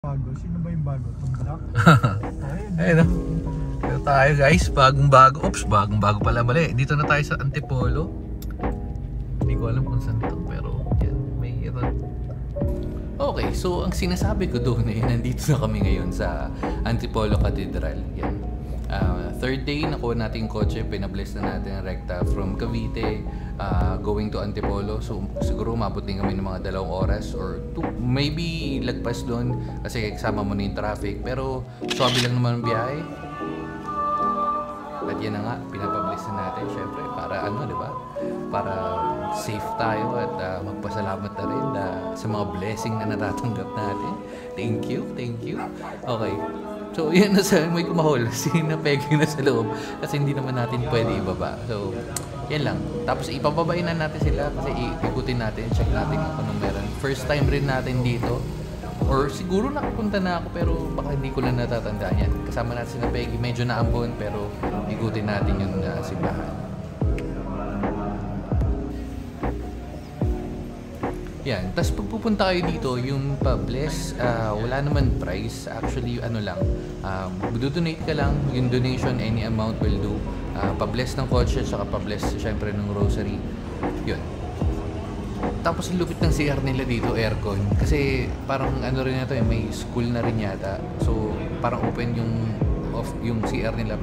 Bago? Sino ba yung bago? Itong black? Ayun o. Dito tayo guys, bagong bago. Oops, bagong bago pala, mali. Dito na tayo sa Antipolo. Hindi ko alam kung saan to, pero yan, may iron. Okay, so ang sinasabi ko doon nandito na kami ngayon sa Antipolo Cathedral. Yan. Third day, nakuha natin yung kotse, pinabless na natin ang rekta from Cavite going to Antipolo. So siguro umabot din kami ng mga 2 oras or 2, maybe lagpas doon kasi kasama mo na yung traffic. Pero swabe lang naman ang biyahe. At yan na nga, pinapabless na natin syempre para di ba? Para safe tayo at magpasalamat na rin sa mga blessing na natatanggap natin. Thank you. Okay. So, yan na may kumahol. Sinapegay na sa loob. Kasi hindi naman natin pwede ibaba. So, yan lang. Tapos, ipababain na natin sila kasi ikutin natin, check natin kung anong meron. First time rin natin dito. Or siguro nakapunta na ako pero baka hindi ko na natatandaan yan. Kasama natin si Peggy. Medyo naambon pero ikutin natin yung simbahan. Yan. Tapos pag pupunta kayo dito, yung pa-bless, wala naman price. Actually, lang. Donate ka lang. Yung donation, any amount will do. Pa-bless ng kotse, saka pa-bless syempre ng rosary. Yun. Tapos yung lupit ng CR nila dito, aircon. Kasi parang rin na to may school na rin yata. So, parang open yung CR nila.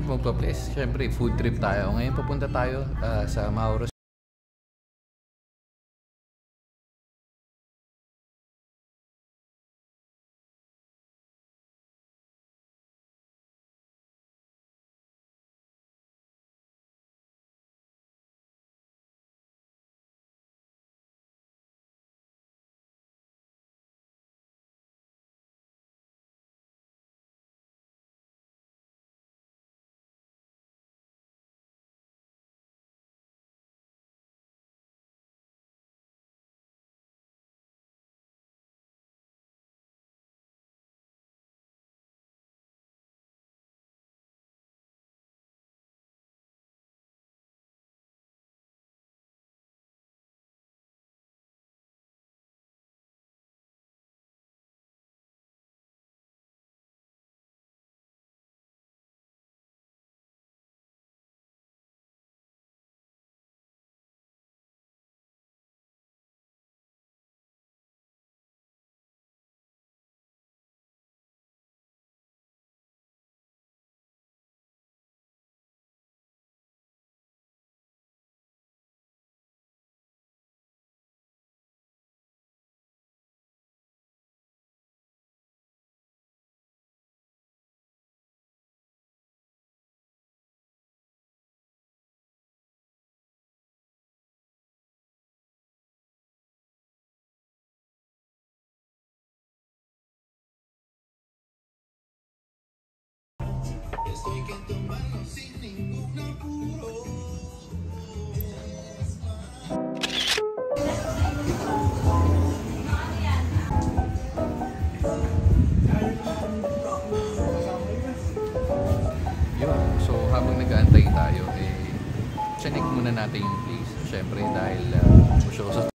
Magpa-bless. Syempre, food trip tayo. Ngayon papunta tayo sa Mauro Yun. So habang nag-aantay tayo, check muna natin yung place. Siyempre dahil shows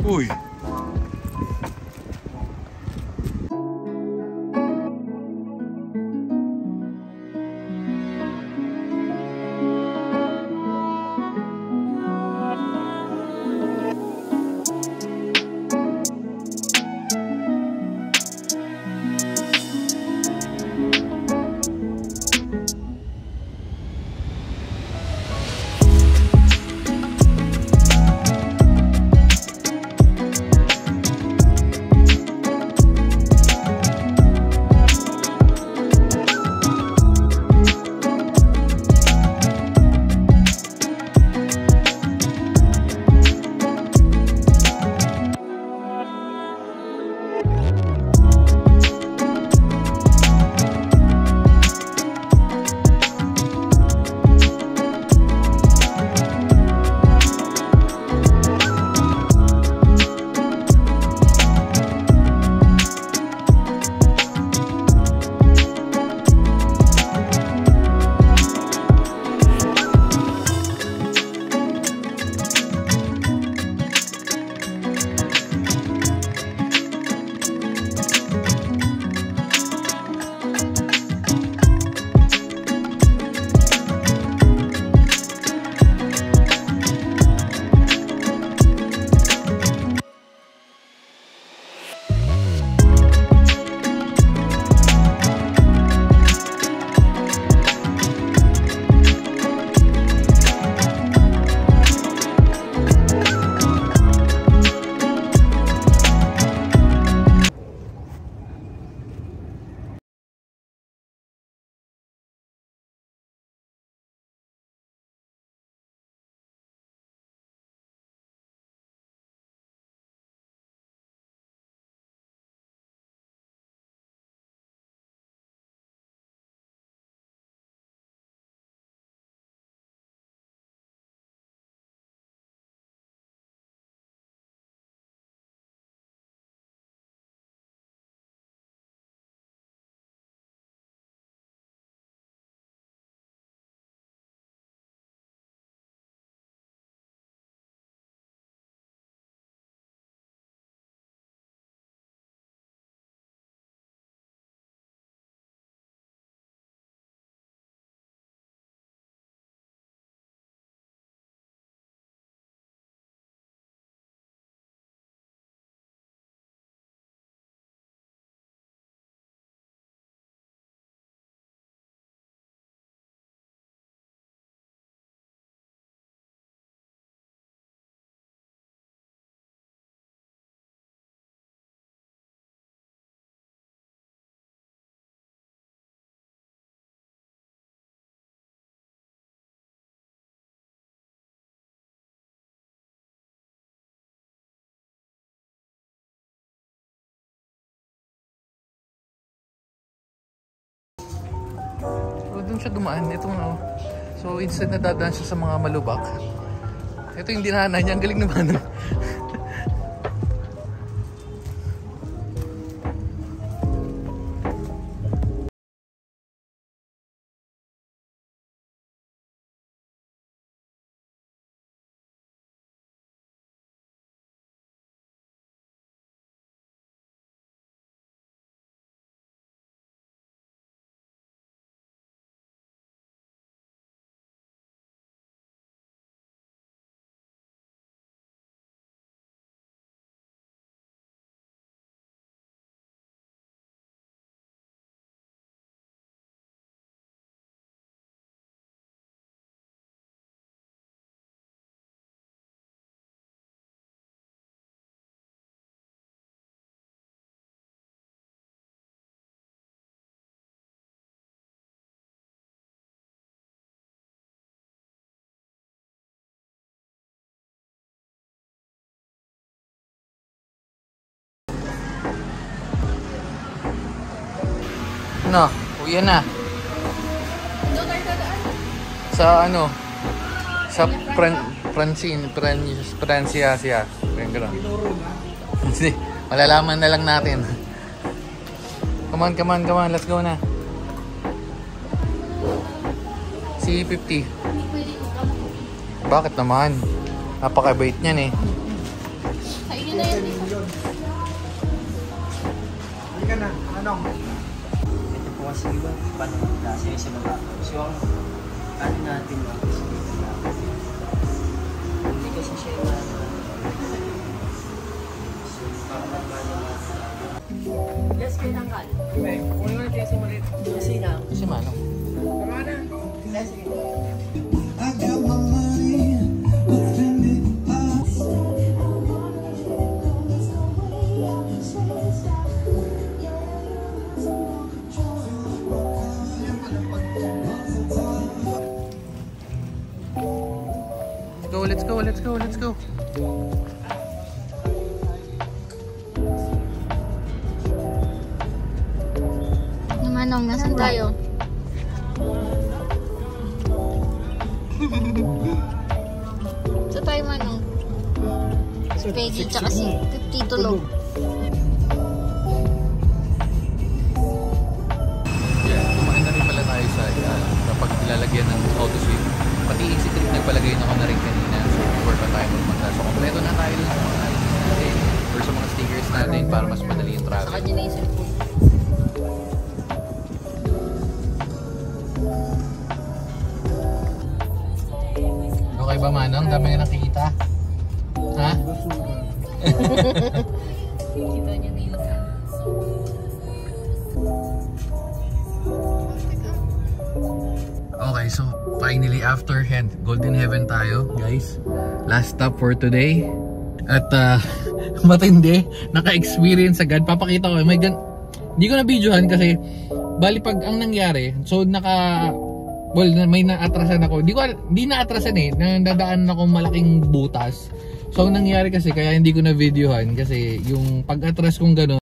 Uy! Saan siya dumaan? Ito nga. So instead na dadaan siya sa mga malubak. Ito yung dinaanan niya. Ang galing naman. No, uwi na. Sa ano? Sa Francia siya. Hindi, malalaman na lang natin. Come on, let's go na. C50. Bakit naman? Napakabait niyan eh. Sa inyo na yan. Halika na, anong? Ito po kasi iba, paano kasi sa baba. So, ang ano natin lang kasi hindi kasi siya na so, parang naman let's get ang kal. Okay, kung naman tayo sumalit. Kasi na. Si Manong. Tama na. Let's get. I got my money, let's spend it Let's go. Manong, nasan tayo? Sa tayo, Manong. Si Peggy, tsaka si 50 tulog. Yeah, kumain na rin pala tayo sa kapag ilalagyan ng auto sweep. Pati easy trip nagpalagay na ako na rin kanina. So before pa tayo magpunta. So kompleto na tayo sa mga items natin or sa mga stickers natin para mas madali yung Sa travel. kanya na yung cellphone. Okay ba, Manong? Dami nga nakikita. Ha? Kita niya nila. Okay, so finally after Golden Heaven tayo, guys. Last stop for today. At matindi, naka-experience agad. Papakita ko, hindi ko na videohan kasi bali pag ang nangyari, so may naatrasan ako. Hindi naatrasan eh. Nadadaanan ako malaking butas. So ang nangyari kasi kaya hindi ko na videohan kasi yung pag-atras kong gano'n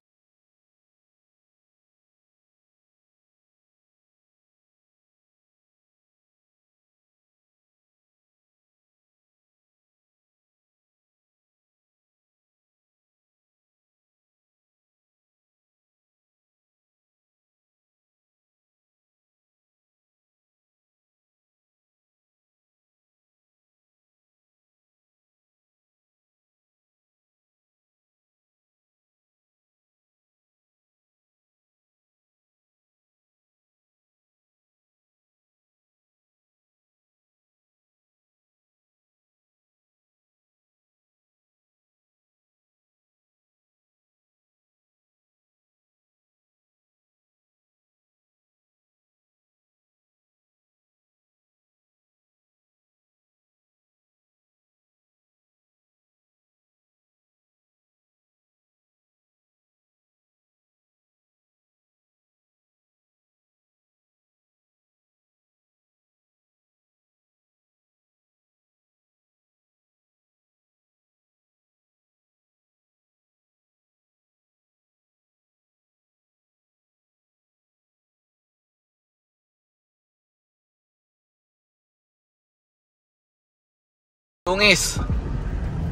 Tungis!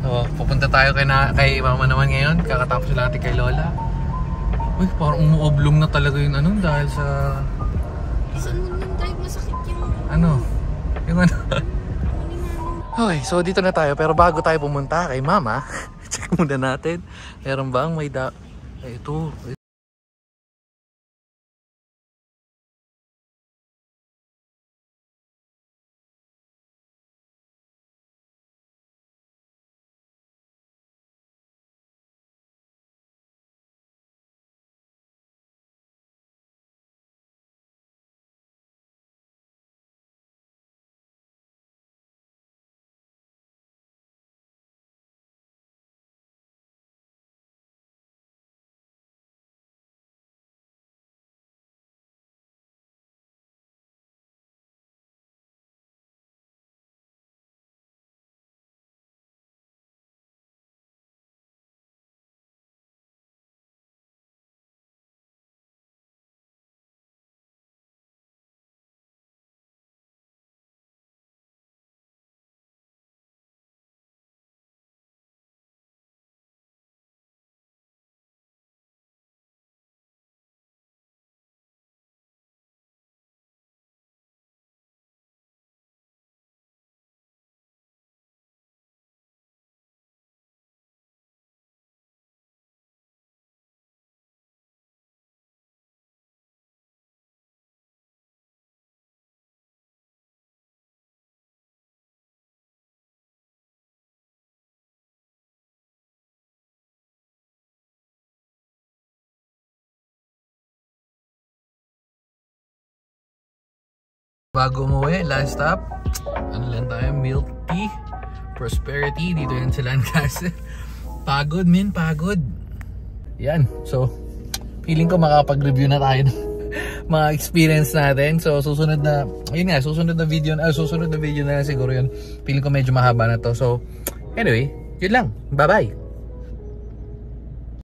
So, pupunta tayo kay mama naman ngayon. Kakatapos natin kay Lola. Uy, parang umuoblong na talaga yung ano dahil sa... Saan mo nang drive masakit yung... Ano? Yung ano? Okay, so dito na tayo. Pero bago tayo pumunta kay mama, check muna natin. Meron bang may ito. Bago umuwi, last stop, ano lang tayo, milk tea, prosperity, dito yan sa Lancaster. Pagod min, pagod. Yan, so, feeling ko makapag-review na tayo ng mga experience natin. So, susunod na video na lang siguro yun. Feeling ko medyo mahaba na to. So, anyway, yun lang. Bye-bye!